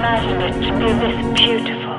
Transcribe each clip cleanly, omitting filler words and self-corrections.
imagine it to be this beautiful.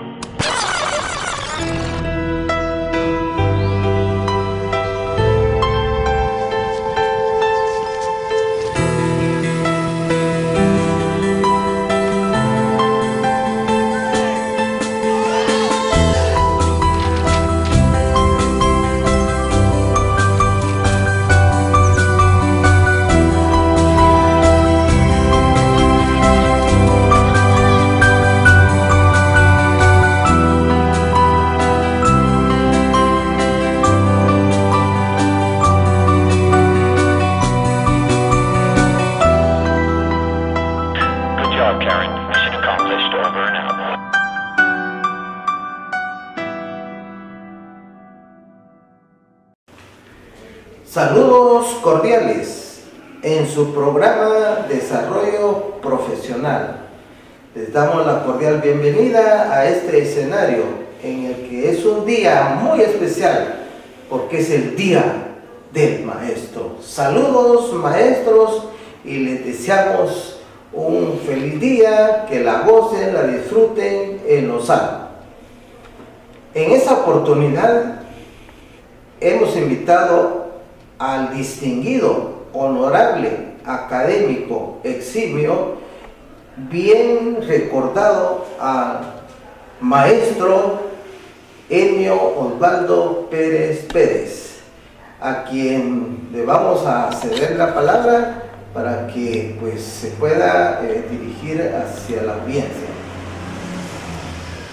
Saludos cordiales en su programa Desarrollo Profesional. Les damos la cordial bienvenida a este escenario en el que es un día muy especial porque es el Día del Maestro. Saludos maestros y les deseamos un feliz día, que la gocen, la disfruten en lo sano. En esta oportunidad hemos invitado al distinguido, honorable, académico, eximio, bien recordado al maestro Enio Osvaldo Pérez Pérez, a quien le vamos a ceder la palabra para que pues se pueda dirigir hacia la audiencia.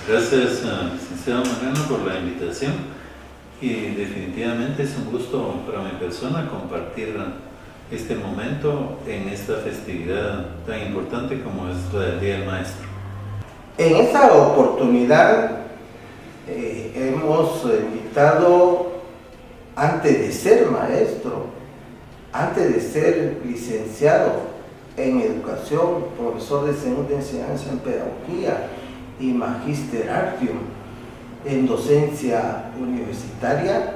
Gracias, licenciado Mariano, por la invitación. Y definitivamente es un gusto para mi persona compartir este momento en esta festividad tan importante como es la del Día del Maestro. En esta oportunidad hemos invitado, antes de ser maestro, antes de ser licenciado en educación, profesor de segunda enseñanza en pedagogía y magíster artium en docencia universitaria,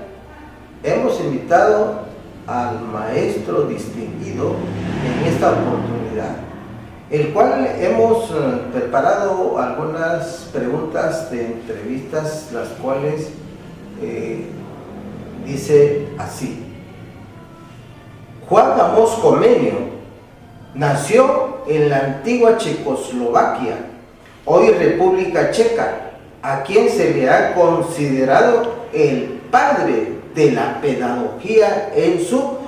hemos invitado al maestro distinguido en esta oportunidad, el cual hemos preparado algunas preguntas de entrevistas, las cuales dice así: Juan Amos Comenio nació en la antigua Checoslovaquia, hoy República Checa, a quien se le ha considerado el padre de la pedagogía en su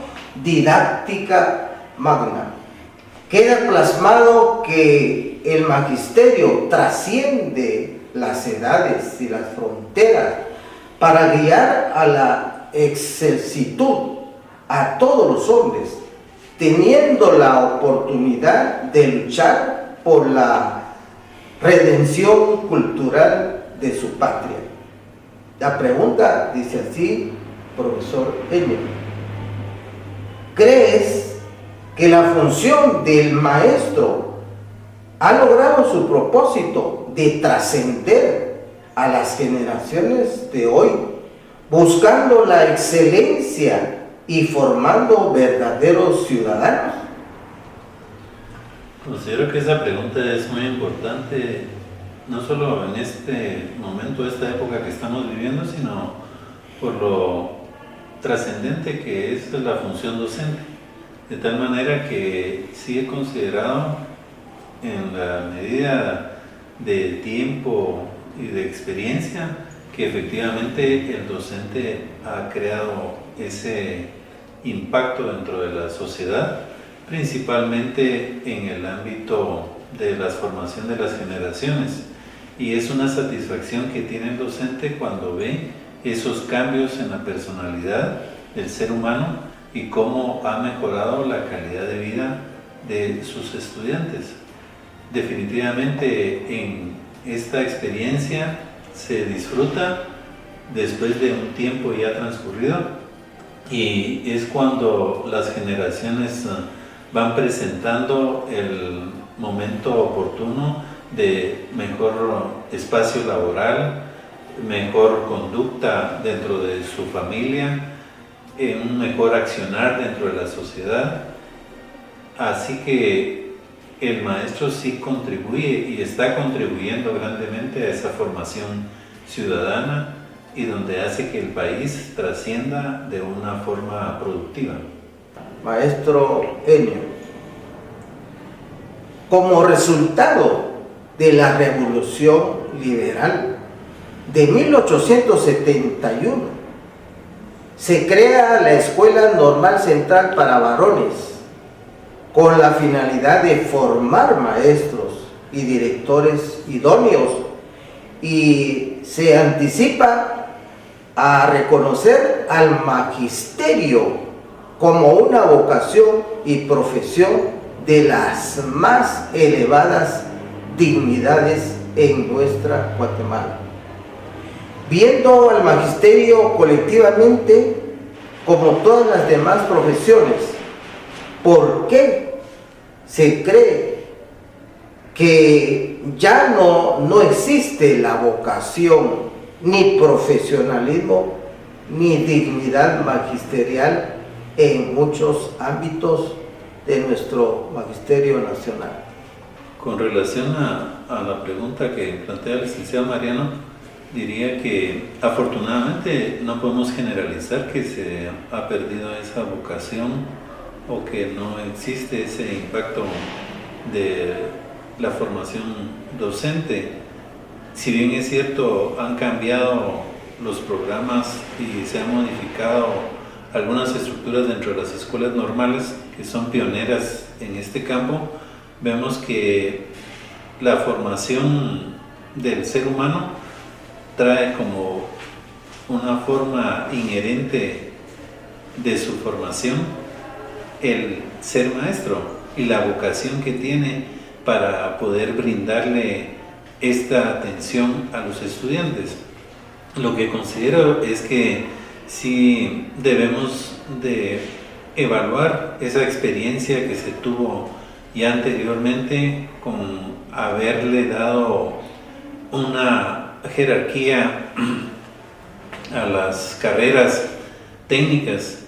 didáctica magna. Queda plasmado que el magisterio trasciende las edades y las fronteras para guiar a la excelsitud a todos los hombres, teniendo la oportunidad de luchar por la redención cultural de su patria. La pregunta dice así, profesor Enio: ¿crees que la función del maestro ha logrado su propósito de trascender a las generaciones de hoy, buscando la excelencia y formando verdaderos ciudadanos? Considero que esa pregunta es muy importante, no solo en este momento, esta época que estamos viviendo, sino por lo trascendente que es la función docente. De tal manera que sí he considerado, en la medida de tiempo y de experiencia, que efectivamente el docente ha creado ese impacto dentro de la sociedad, principalmente en el ámbito de la formación de las generaciones. Y es una satisfacción que tiene el docente cuando ve esos cambios en la personalidad del ser humano y cómo ha mejorado la calidad de vida de sus estudiantes. Definitivamente en esta experiencia se disfruta después de un tiempo ya transcurrido, y es cuando las generaciones van presentando el momento oportuno de mejor espacio laboral, mejor conducta dentro de su familia, un mejor accionar dentro de la sociedad. Así que el maestro sí contribuye y está contribuyendo grandemente a esa formación ciudadana y donde hace que el país trascienda de una forma productiva. Maestro Enio, como resultado de la Revolución Liberal de 1871, se crea la Escuela Normal Central para Varones con la finalidad de formar maestros y directores idóneos, y se anticipa a reconocer al magisterio como una vocación y profesión de las más elevadas dignidades en nuestra Guatemala, viendo al magisterio colectivamente como todas las demás profesiones. ¿Por qué se cree que ya no existe la vocación, ni profesionalismo, ni dignidad magisterial en muchos ámbitos de nuestro magisterio nacional? Con relación a la pregunta que plantea el licenciado Mariano, diría que afortunadamente no podemos generalizar que se ha perdido esa vocación o que no existe ese impacto de la formación docente. Si bien es cierto, han cambiado los programas y se han modificado algunas estructuras dentro de las escuelas normales que son pioneras en este campo, vemos que la formación del ser humano trae como una forma inherente de su formación el ser maestro y la vocación que tiene para poder brindarle esta atención a los estudiantes. Lo que considero es que sí debemos de evaluar esa experiencia que se tuvo ya anteriormente con haberle dado una jerarquía a las carreras técnicas,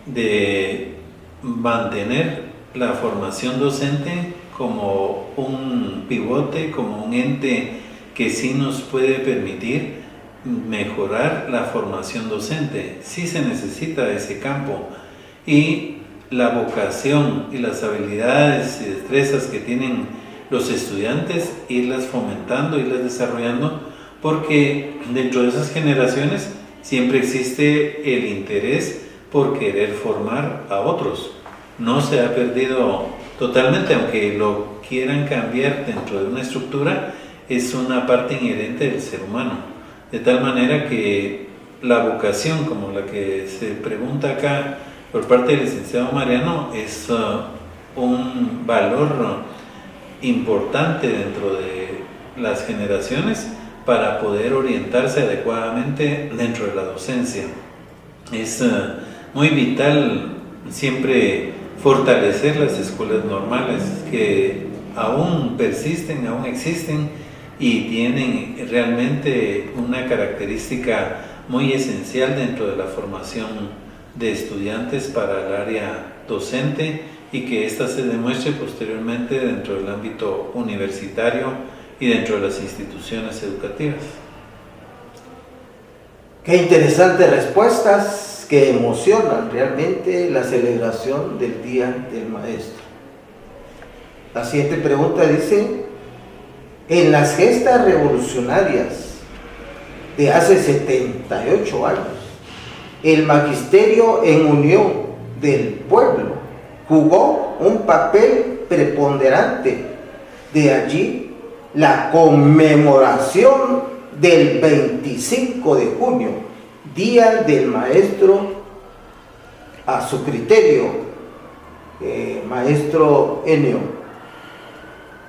de mantener la formación docente como un pivote, como un ente que sí nos puede permitir mejorar la formación docente. Sí se necesita ese campo, y la vocación y las habilidades y destrezas que tienen los estudiantes, irlas fomentando, irlas desarrollando, porque dentro de esas generaciones siempre existe el interés por querer formar a otros. No se ha perdido totalmente, aunque lo quieran cambiar dentro de una estructura, es una parte inherente del ser humano. De tal manera que la vocación, como la que se pregunta acá por parte del licenciado Mariano, es un valor importante dentro de las generaciones para poder orientarse adecuadamente dentro de la docencia. Es muy vital siempre fortalecer las escuelas normales, que aún persisten, aún existen y tienen realmente una característica muy esencial dentro de la formación de estudiantes para el área docente, y que ésta se demuestre posteriormente dentro del ámbito universitario y dentro de las instituciones educativas. Qué interesantes respuestas que emocionan realmente la celebración del Día del Maestro. La siguiente pregunta dice: en las gestas revolucionarias de hace 78 años, el magisterio en unión del pueblo jugó un papel preponderante. De allí la conmemoración del 25 de junio, Día del Maestro, a su criterio, maestro Enio.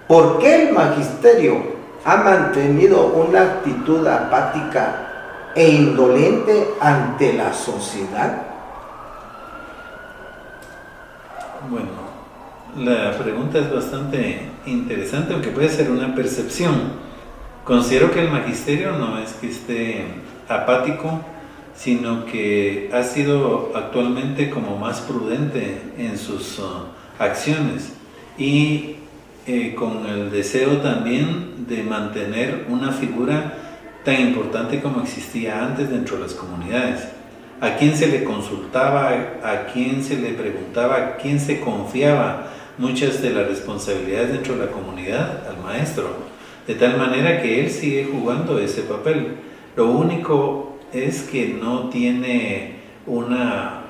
¿Por qué el magisterio ha mantenido una actitud apática e indolente ante la sociedad? Bueno, la pregunta es bastante interesante, aunque puede ser una percepción. Considero que el magisterio no es que esté apático, sino que ha sido actualmente como más prudente en sus acciones, y con el deseo también de mantener una figura tan importante como existía antes dentro de las comunidades. ¿A quién se le consultaba? ¿A quién se le preguntaba? ¿A quién se confiaba muchas de las responsabilidades dentro de la comunidad? Al maestro. De tal manera que él sigue jugando ese papel. Lo único es que no tiene una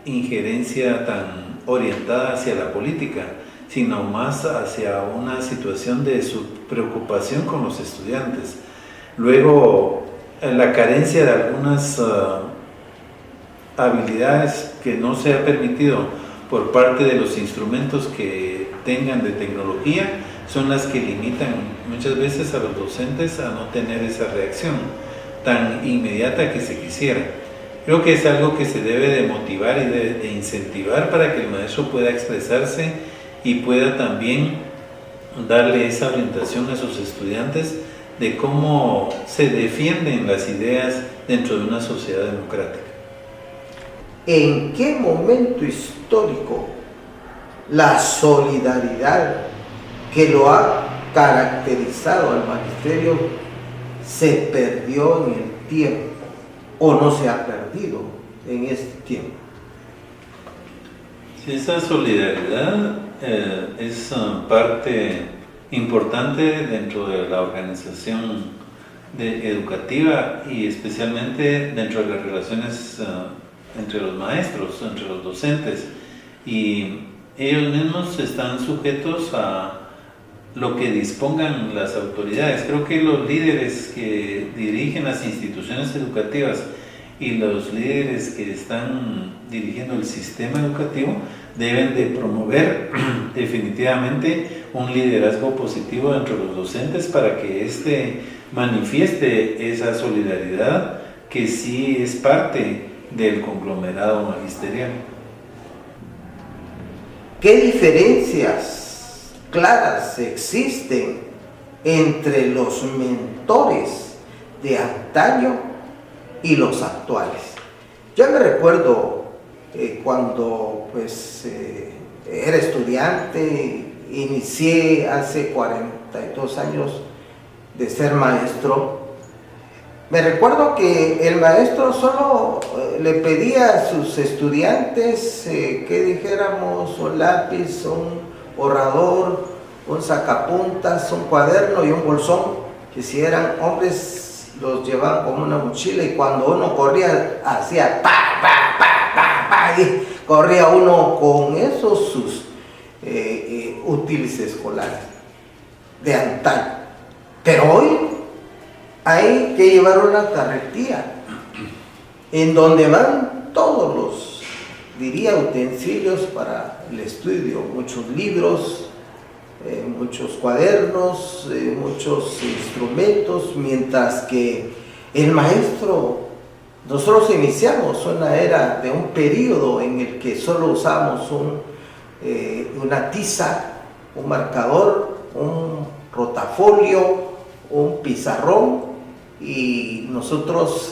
injerencia tan orientada hacia la política, sino más hacia una situación de su preocupación con los estudiantes. Luego, la carencia de algunas habilidades que no se ha permitido por parte de los instrumentos que tengan de tecnología son las que limitan muchas veces a los docentes a no tener esa reacción tan inmediata que se quisiera. Creo que es algo que se debe de motivar y de incentivar para que el maestro pueda expresarse y pueda también darle esa orientación a sus estudiantes de cómo se defienden las ideas dentro de una sociedad democrática. ¿En qué momento histórico la solidaridad que lo ha caracterizado al magisterio se perdió en el tiempo o no se ha perdido en este tiempo? Esa solidaridad es parte importante dentro de la organización educativa y especialmente dentro de las relaciones entre los maestros, entre los docentes, y ellos mismos están sujetos a lo que dispongan las autoridades. Creo que los líderes que dirigen las instituciones educativas y los líderes que están dirigiendo el sistema educativo deben de promover definitivamente un liderazgo positivo dentro de los docentes para que éste manifieste esa solidaridad que sí es parte del conglomerado magisterial. ¿Qué diferencias claras existen entre los mentores de antaño y los actuales? Yo me recuerdo cuando era estudiante, inicié hace 42 años de ser maestro. Me recuerdo que el maestro solo le pedía a sus estudiantes que dijéramos un lápiz, un borrador, un sacapuntas, un cuaderno y un bolsón, que si eran hombres los llevaban como una mochila, y cuando uno corría hacía pa, pa, pa, pa, pa, y corría uno con esos sus útiles escolares de antaño. Pero hoy hay que llevar una carretilla en donde van todos los, diría, utensilios para el estudio, muchos libros, muchos cuadernos, muchos instrumentos, mientras que el maestro, nosotros iniciamos una era de un periodo en el que solo usamos una tiza, un marcador, un rotafolio, un pizarrón, y nosotros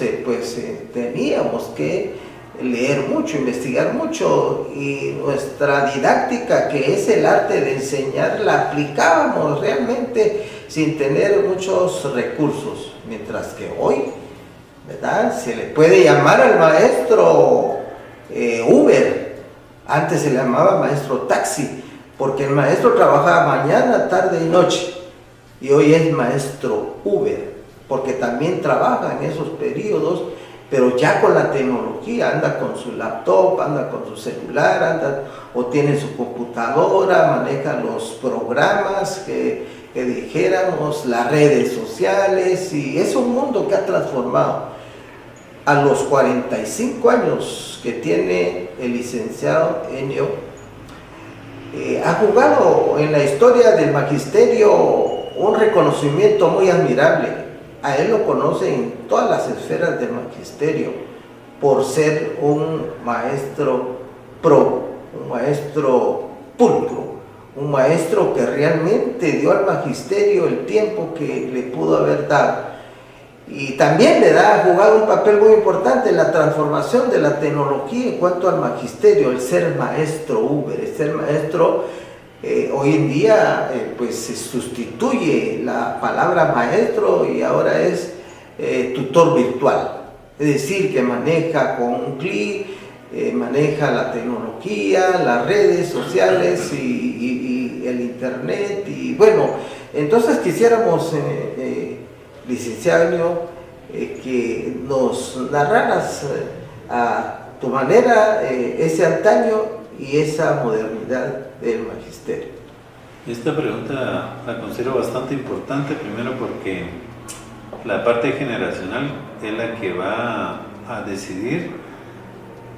teníamos que leer mucho, investigar mucho, y nuestra didáctica, que es el arte de enseñar, la aplicábamos realmente sin tener muchos recursos, mientras que hoy, ¿verdad?, se le puede llamar al maestro Uber. Antes se le llamaba maestro taxi, porque el maestro trabajaba mañana, tarde y noche, y hoy es maestro Uber, porque también trabaja en esos periodos, pero ya con la tecnología, anda con su laptop, anda con su celular, anda o tiene su computadora, maneja los programas que dijéramos, las redes sociales, y es un mundo que ha transformado. A los 45 años que tiene el licenciado Ennio, ha jugado en la historia del magisterio un reconocimiento muy admirable. A él lo conocen en todas las esferas del magisterio por ser un maestro un maestro pulcro, un maestro que realmente dio al magisterio el tiempo que le pudo haber dado. Y también ha jugado un papel muy importante en la transformación de la tecnología en cuanto al magisterio, el ser maestro Uber, el ser maestro Hoy en día pues se sustituye la palabra maestro y ahora es tutor virtual. Es decir, que maneja con un clic, maneja la tecnología, las redes sociales y el internet. Y bueno, entonces quisiéramos, licenciado, que nos narraras a tu manera ese antaño y esa modernidad del magisterio. Esta pregunta la considero bastante importante, primero porque la parte generacional es la que va a decidir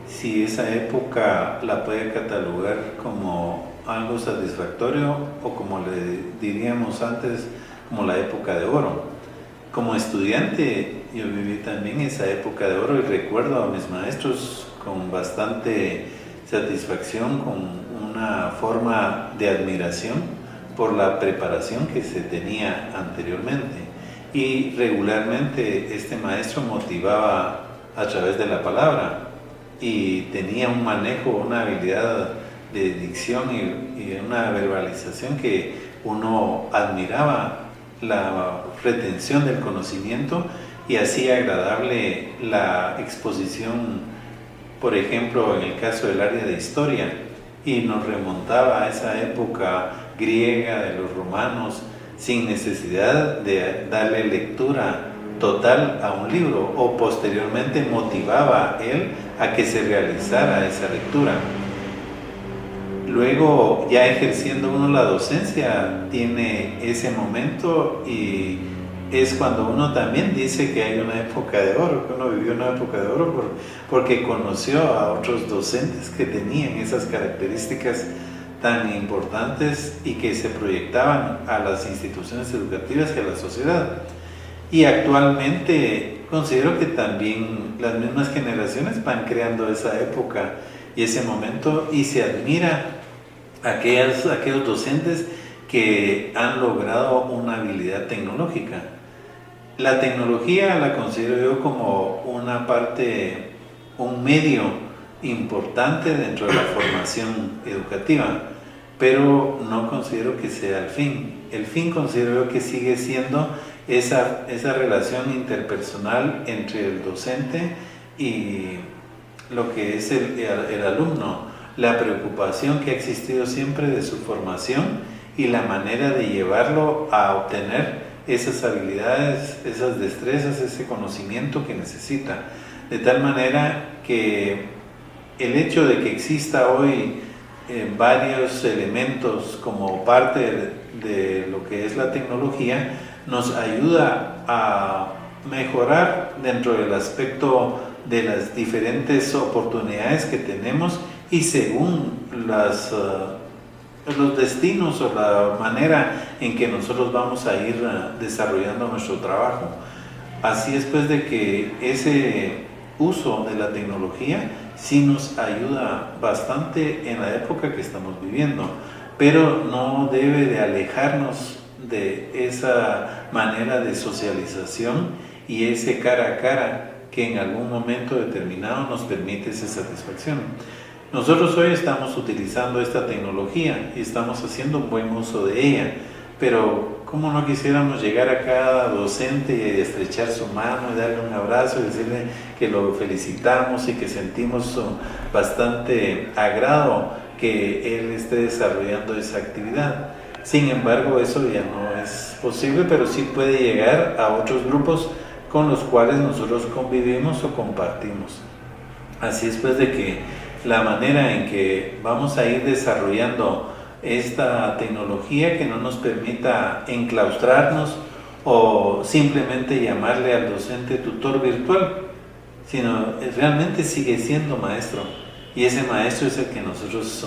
si esa época la puede catalogar como algo satisfactorio o, como le diríamos antes, como la época de oro. Como estudiante yo viví también esa época de oro y recuerdo a mis maestros con bastante satisfacción, con una forma de admiración por la preparación que se tenía anteriormente. Y regularmente este maestro motivaba a través de la palabra y tenía un manejo, una habilidad de dicción y una verbalización que uno admiraba, la retención del conocimiento, y hacía agradable la exposición, por ejemplo, en el caso del área de historia, y nos remontaba a esa época griega de los romanos sin necesidad de darle lectura total a un libro, o posteriormente motivaba a él a que se realizara esa lectura. Luego, ya ejerciendo uno la docencia, tiene ese momento y es cuando uno también dice que hay una época de oro, que uno vivió una época de oro porque conoció a otros docentes que tenían esas características tan importantes y que se proyectaban a las instituciones educativas y a la sociedad. Y actualmente considero que también las mismas generaciones van creando esa época y ese momento, y se admira a aquellos docentes que han logrado una habilidad tecnológica. La tecnología la considero yo como una parte, un medio importante dentro de la formación educativa, pero no considero que sea el fin. El fin considero yo que sigue siendo esa relación interpersonal entre el docente y lo que es el alumno, la preocupación que ha existido siempre de su formación y la manera de llevarlo a obtener esas habilidades, esas destrezas, ese conocimiento que necesita. De tal manera que el hecho de que exista hoy varios elementos como parte de lo que es la tecnología nos ayuda a mejorar dentro del aspecto de las diferentes oportunidades que tenemos y según los destinos o la manera en que nosotros vamos a ir desarrollando nuestro trabajo. Así es pues de que ese uso de la tecnología sí nos ayuda bastante en la época que estamos viviendo, pero no debe de alejarnos de esa manera de socialización y ese cara a cara que en algún momento determinado nos permite esa satisfacción. Nosotros hoy estamos utilizando esta tecnología y estamos haciendo un buen uso de ella, pero ¿cómo no quisiéramos llegar a cada docente y estrechar su mano y darle un abrazo y decirle que lo felicitamos y que sentimos bastante agrado que él esté desarrollando esa actividad? Sin embargo, eso ya no es posible, pero sí puede llegar a otros grupos con los cuales nosotros convivimos o compartimos. Así es pues de que la manera en que vamos a ir desarrollando esta tecnología que no nos permita enclaustrarnos o simplemente llamarle al docente tutor virtual, sino realmente sigue siendo maestro, y ese maestro es el que nosotros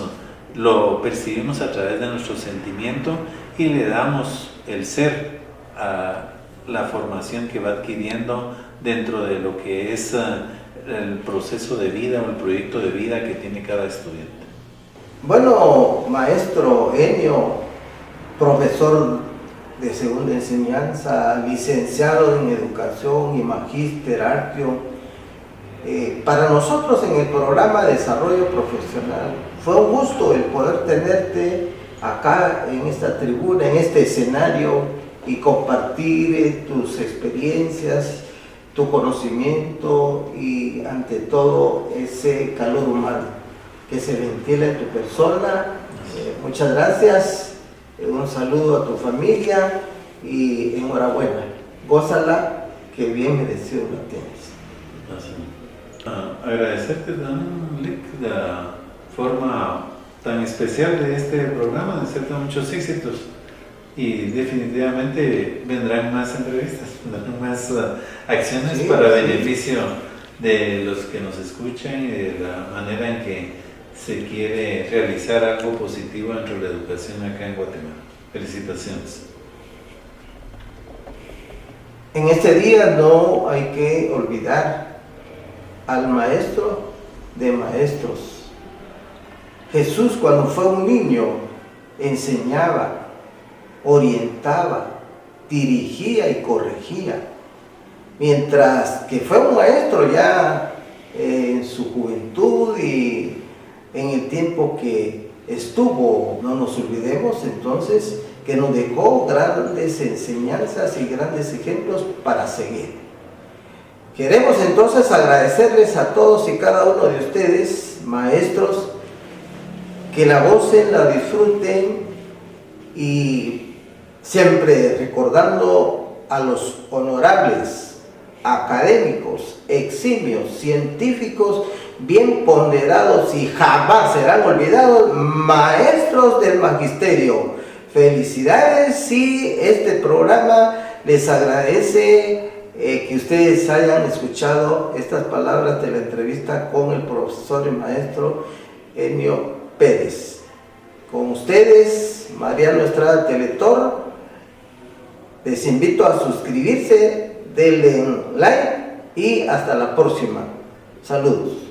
lo percibimos a través de nuestro sentimiento y le damos el ser a la formación que va adquiriendo dentro de lo que es el proceso de vida o el proyecto de vida que tiene cada estudiante. Bueno, maestro Enio, profesor de segunda enseñanza, licenciado en educación y magíster artio, para nosotros en el programa Desarrollo Profesional fue un gusto el poder tenerte acá en esta tribuna, en este escenario, y compartir tus experiencias, tu conocimiento y ante todo ese calor humano que se ventila en tu persona. Muchas gracias, un saludo a tu familia y enhorabuena, gózala, que bien merecido la tienes. Agradecerte también, Lick, la forma tan especial de este programa, desearte muchos éxitos y definitivamente vendrán más entrevistas, vendrán más acciones para beneficio de los que nos escuchan y de la manera en que se quiere realizar algo positivo dentro de la educación acá en Guatemala. Felicitaciones. En este día no hay que olvidar al maestro de maestros. Jesús, cuando fue un niño, enseñaba, orientaba, dirigía y corregía. Mientras que fue un maestro ya en su juventud y en el tiempo que estuvo, no nos olvidemos entonces que nos dejó grandes enseñanzas y grandes ejemplos para seguir. Queremos entonces agradecerles a todos y cada uno de ustedes, maestros, que la gocen, la disfruten y siempre recordando a los honorables, académicos, eximios, científicos, bien ponderados y jamás serán olvidados, maestros del magisterio. Felicidades y este programa les agradece que ustedes hayan escuchado estas palabras de la entrevista con el profesor y maestro Enio Pérez. Con ustedes, Mariano Estrada Teletor, les invito a suscribirse, denle like y hasta la próxima. Saludos.